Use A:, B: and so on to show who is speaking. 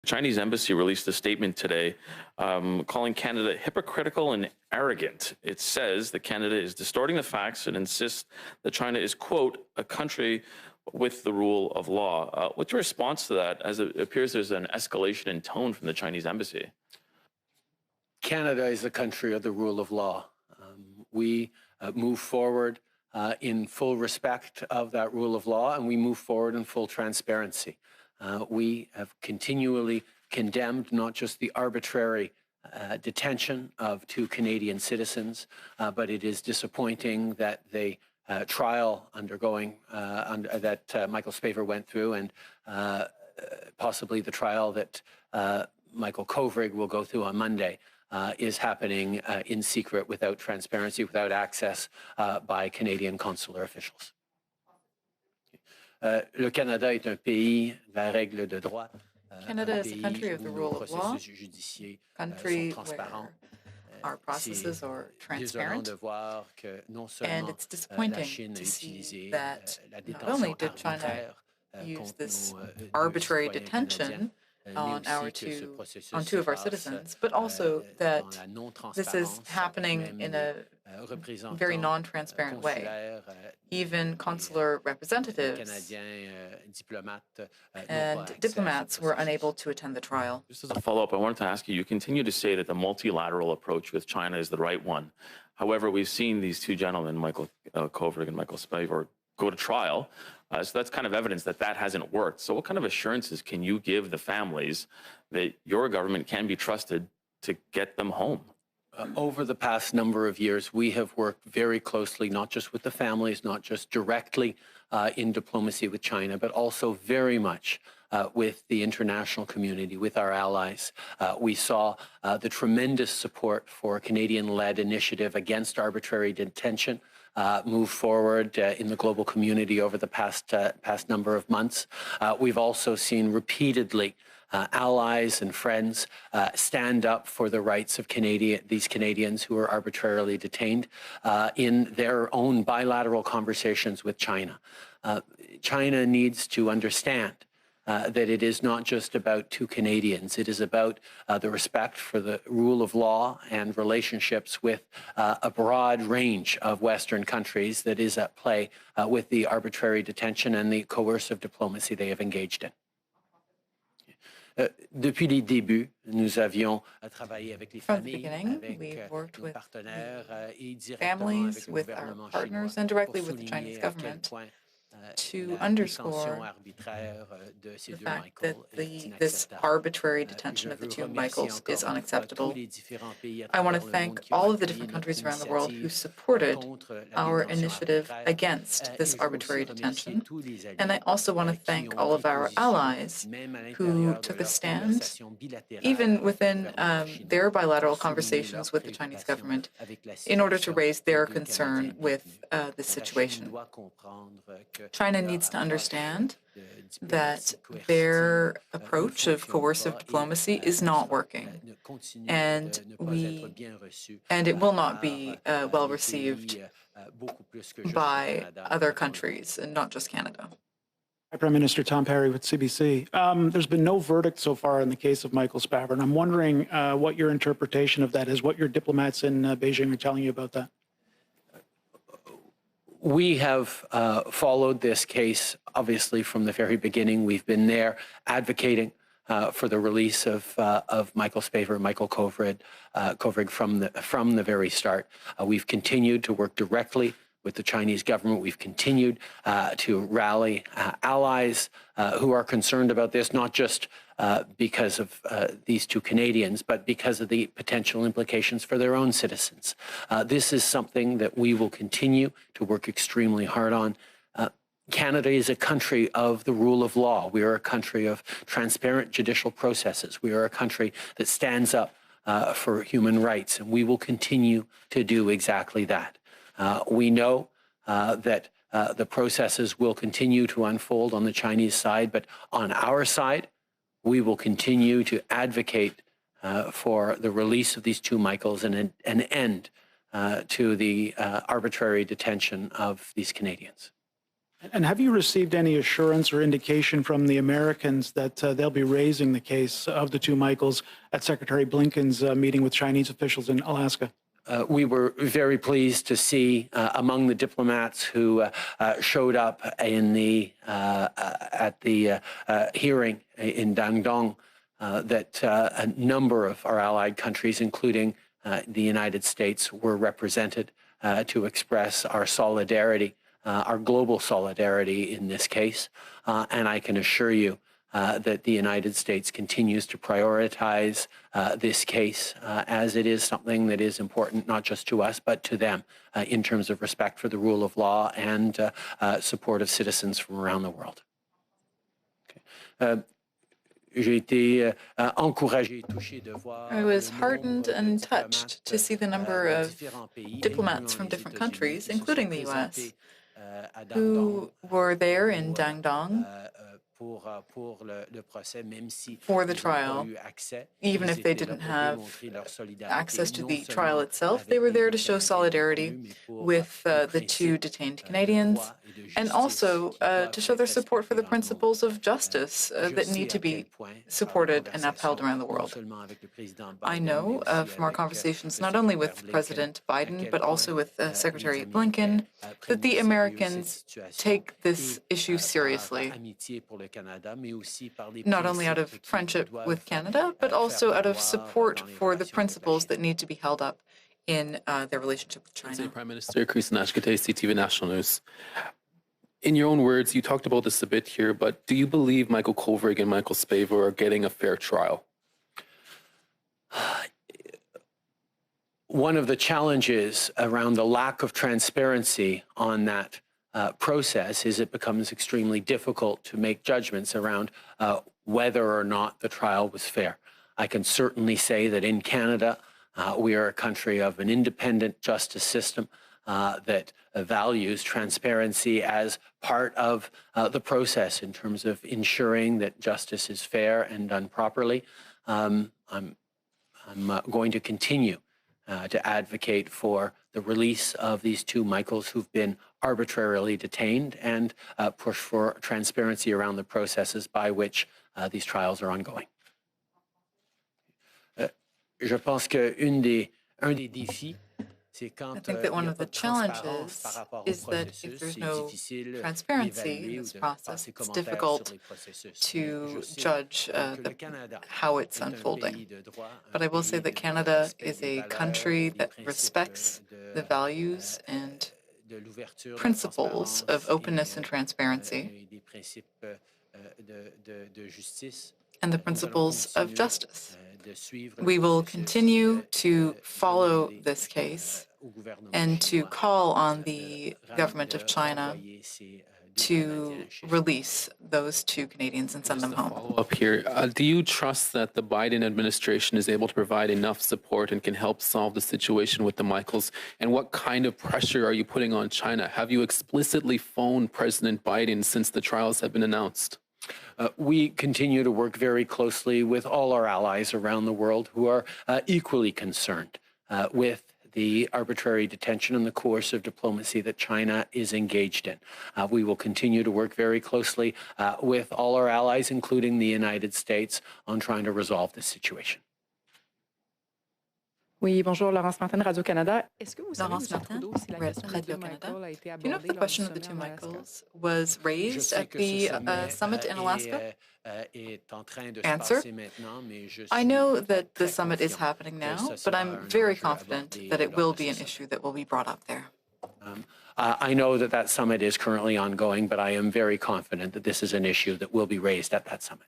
A: The Chinese embassy released a statement today calling Canada hypocritical and arrogant. It says that Canada is distorting the facts and insists that China is, quote, a country with the rule of law. What's your response to that, as it appears there's an escalation in tone from the Chinese embassy?
B: Canada is a country of the rule of law. We move forward in full respect of that rule of law, and we move forward in full transparency. We have continually condemned not just the arbitrary detention of 2 Canadian citizens, but it is disappointing that the trial that Michael Spavor went through, and possibly the trial that Michael Kovrig will go through on Monday, is happening in secret, without transparency, without access by Canadian consular officials. Le Canada est un pays de la règle de droit.
C: Canada is a country of the rule of law, country where our processes are transparent, and it's disappointing to see that not only did China use this arbitrary detention on two of our citizens, but also that this is happening in a very non-transparent way. Even consular representatives and diplomats were unable to attend the trial.
A: Just as a follow-up, I wanted to ask you, you continue to say that the multilateral approach with China is the right one. However, we've seen these 2 gentlemen, Michael Kovrig and Michael Spavor, go to trial. So that's kind of evidence that that hasn't worked. So what kind of assurances can you give the families that your government can be trusted to get them home?
B: Over the past number of years, we have worked very closely, not just with the families, not just directly in diplomacy with China, but also very much with the international community, with our allies. We saw the tremendous support for a Canadian-led initiative against arbitrary detention move forward in the global community over the past number of months. We've also seen repeatedly allies and friends stand up for the rights of these Canadians who are arbitrarily detained in their own bilateral conversations with China. China needs to understand that it is not just about 2 Canadians. It is about the respect for the rule of law and relationships with a broad range of Western countries that is at play with the arbitrary detention and the coercive diplomacy they have engaged in. Depuis les débuts, nous avions travaillé avec les familles,
C: we've worked with families, with our partners, and directly with the Chinese government to underscore the fact that this arbitrary detention of the 2 Michaels is unacceptable. I want to thank all of the different countries around the world who supported our initiative against this arbitrary detention. And I also want to thank all of our allies who took a stand, even within their bilateral conversations with the Chinese government, in order to raise their concern with this situation. China needs to understand that their approach of coercive diplomacy is not working, and it will not be well received by other countries, and not just Canada.
D: Hi, Prime Minister Tom Perry with CBC. There's been no verdict so far in the case of Michael Spavor, and I'm wondering what your interpretation of that is, what your diplomats in Beijing are telling you about that.
B: We have followed this case, obviously, from the very beginning. We've been there advocating for the release of Michael Spavor, Michael Kovrig from the very start. We've continued to work directly with the Chinese government. We've continued to rally allies who are concerned about this, not just because of these 2 Canadians, but because of the potential implications for their own citizens. This is something that we will continue to work extremely hard on. Canada is a country of the rule of law. We are a country of transparent judicial processes. We are a country that stands up for human rights, and we will continue to do exactly that. We know that the processes will continue to unfold on the Chinese side, but on our side, we will continue to advocate for the release of these 2 Michaels and an end to the arbitrary detention of these Canadians.
D: And have you received any assurance or indication from the Americans that they'll be raising the case of the two Michaels at Secretary Blinken's meeting with Chinese officials in Alaska?
B: We were very pleased to see among the diplomats who showed up in at the hearing in Dandong that a number of our allied countries, including the United States, were represented to express our solidarity, our global solidarity in this case. And I can assure you that the United States continues to prioritize this case as it is something that is important not just to us but to them in terms of respect for the rule of law and support of citizens from around the world.
C: I was heartened and touched to see the number of diplomats from different countries, including the U.S., who were there in Dandong for the trial. Even if they didn't have access to the trial itself, they were there to show solidarity with the two detained Canadians and also to show their support for the principles of justice that need to be supported and upheld around the world. I know from our conversations not only with President Biden but also with Secretary Blinken that the Americans take this issue seriously, not only out of friendship with Canada, but also out of support for the principles that need to be held up in their relationship with China.
E: Prime Minister Chris Nashkate, CTV National News. In your own words, you talked about this a bit here, but do you believe Michael Kovrig and Michael Spavor are getting a fair trial?
B: One of the challenges around the lack of transparency on that process is it becomes extremely difficult to make judgments around whether or not the trial was fair. I can certainly say that in Canada, we are a country of an independent justice system that values transparency as part of the process in terms of ensuring that justice is fair and done properly. I'm going to continue to advocate for the release of these two Michaels who've been arbitrarily detained and push for transparency around the processes by which these trials are ongoing. Je pense que un des défis,
C: I think that one of the challenges is that if there's no transparency in this process, it's difficult to judge how it's unfolding. But I will say that Canada is a country that respects the values and principles of openness and transparency and the principles of justice. We will continue to follow this case and to call on the government of China to release those two Canadians and send them home.
E: Up here, do you trust that the Biden administration is able to provide enough support and can help solve the situation with the Michaels? And what kind of pressure are you putting on China? Have you explicitly phoned President Biden since the trials have been announced?
B: We continue to work very closely with all our allies around the world who are equally concerned with the arbitrary detention and the coercive diplomacy that China is engaged in. We will continue to work very closely with all our allies, including the United States, on trying to resolve this situation.
F: Oui, bonjour, Laurence Martin, Radio-Canada.
C: Est-ce que vous savez, Monsieur Trudeau, si la question des deux Michaels a été abordée? Do you know if the question of the two Michaels was raised at the summit in Alaska? Answer: I know that the summit is happening now, but I'm very confident that it will be an issue that will be brought up there.
B: I know that that summit is currently ongoing, but I am very confident that this is an issue that will be raised at that summit.